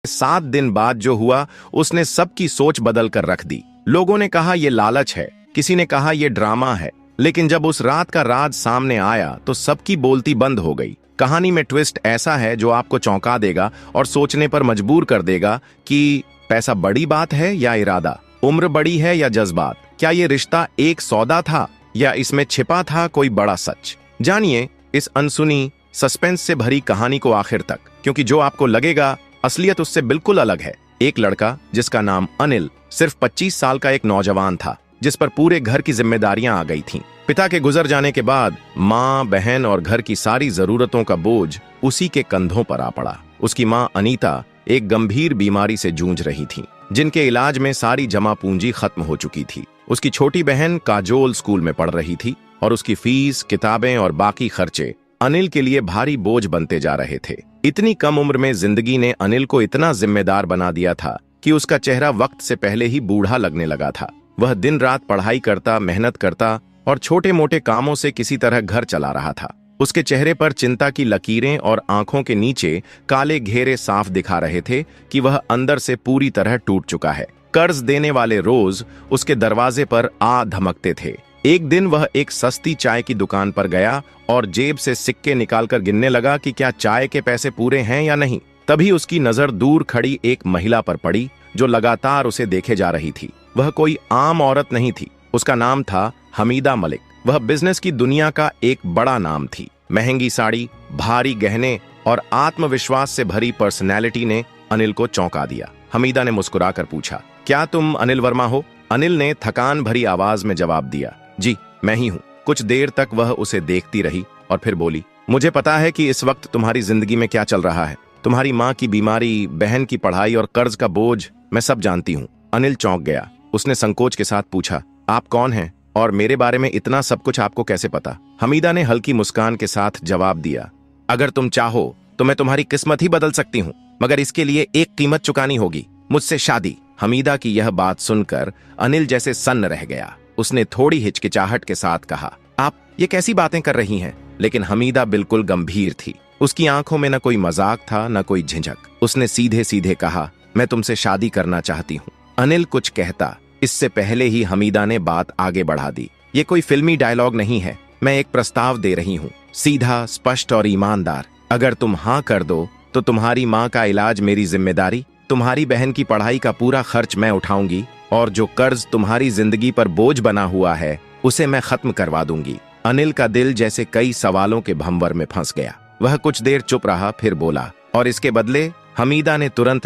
7 दिन बाद जो हुआ उसने सबकी सोच बदल कर रख दी। लोगों ने कहा यह लालच है, किसी ने कहा यह ड्रामा है, लेकिन जब उस रात का राज सामने आया तो सबकी बोलती बंद हो गई। कहानी में ट्विस्ट ऐसा है जो आपको चौंका देगा और सोचने पर मजबूर कर देगा कि पैसा बड़ी बात है या इरादा, उम्र बड़ी है या जज्बात, क्या ये रिश्ता एक सौदा था या इसमें छिपा था कोई बड़ा सच। जानिए इस अनसुनी सस्पेंस से भरी कहानी को आखिर तक, क्योंकि जो आपको लगेगा असलियत उससे बिल्कुल अलग है। एक लड़का जिसका नाम अनिल सिर्फ 25 साल का एक नौजवान था, जिस पर पूरे घर की जिम्मेदारियां आ गई थीं। पिता के गुजर जाने के बाद माँ, बहन और घर की सारी जरूरतों का बोझ उसी के कंधों पर आ पड़ा। उसकी माँ अनीता एक गंभीर बीमारी से जूझ रही थी, जिनके इलाज में सारी जमा पूंजी खत्म हो चुकी थी। उसकी छोटी बहन काजोल स्कूल में पढ़ रही थी और उसकी फीस, किताबें और बाकी खर्चे अनिल के लिए भारी बोझ बनते जा रहे थे। इतनी कम उम्र में जिंदगी ने अनिल को इतना जिम्मेदार बना दिया था कि उसका चेहरा वक्त से पहले ही बूढ़ा लगने लगा था। वह दिन रात पढ़ाई करता, मेहनत करता और छोटे मोटे कामों से किसी तरह घर चला रहा था। उसके चेहरे पर चिंता की लकीरें और आंखों के नीचे काले घेरे साफ दिखा रहे थे कि वह अंदर से पूरी तरह टूट चुका है। कर्ज देने वाले रोज उसके दरवाजे पर आ धमकते थे। एक दिन वह एक सस्ती चाय की दुकान पर गया और जेब से सिक्के निकालकर गिनने लगा कि क्या चाय के पैसे पूरे हैं या नहीं। तभी उसकी नजर दूर खड़ी एक महिला पर पड़ी जो लगातार उसे देखे जा रही थी। वह कोई आम औरत नहीं थी, उसका नाम था हमीदा मलिक। वह बिजनेस की दुनिया का एक बड़ा नाम थी। महंगी साड़ी, भारी गहने और आत्मविश्वास से भरी पर्सनैलिटी ने अनिल को चौंका दिया। हमीदा ने मुस्कुराकर पूछा, क्या तुम अनिल वर्मा हो? अनिल ने थकान भरी आवाज में जवाब दिया, जी मैं ही हूँ। कुछ देर तक वह उसे देखती रही और फिर बोली, मुझे पता है कि इस वक्त तुम्हारी जिंदगी में क्या चल रहा है। तुम्हारी माँ की बीमारी, बहन की पढ़ाई और कर्ज का बोझ, मैं सब जानती हूँ। अनिल चौंक गया। उसने संकोच के साथ पूछा, आप कौन हैं और मेरे बारे में इतना सब कुछ आपको कैसे पता? हमीदा ने हल्की मुस्कान के साथ जवाब दिया, अगर तुम चाहो तो मैं तुम्हारी किस्मत ही बदल सकती हूँ, मगर इसके लिए एक कीमत चुकानी होगी, मुझसे शादी। हमीदा की यह बात सुनकर अनिल जैसे सन्न रह गया। उसने थोड़ी हिचकिचाहट के साथ कहा, आप ये कैसी बातें कर रही हैं? लेकिन हमीदा बिल्कुल गंभीर थी। उसकी आंखों में न कोई मजाक था न कोई झिझक। उसने सीधे सीधे कहा, मैं तुमसे शादी करना चाहती हूँ। अनिल कुछ कहता, इससे पहले ही हमीदा ने बात आगे बढ़ा दी, ये कोई फिल्मी डायलॉग नहीं है, मैं एक प्रस्ताव दे रही हूँ, सीधा, स्पष्ट और ईमानदार। अगर तुम हाँ कर दो तो तुम्हारी माँ का इलाज मेरी जिम्मेदारी, तुम्हारी बहन की पढ़ाई का पूरा खर्च मैं उठाऊंगी और जो कर्ज तुम्हारी जिंदगी पर बोझ बना हुआ है उसे मैं खत्म करवा दूंगी। अनिल का दिल जैसे कई सवालों के भंवर में फंस गया। वह कुछ देर चुप रहा, फिर बोला, और इसके बदले? हमीदा ने तुरंत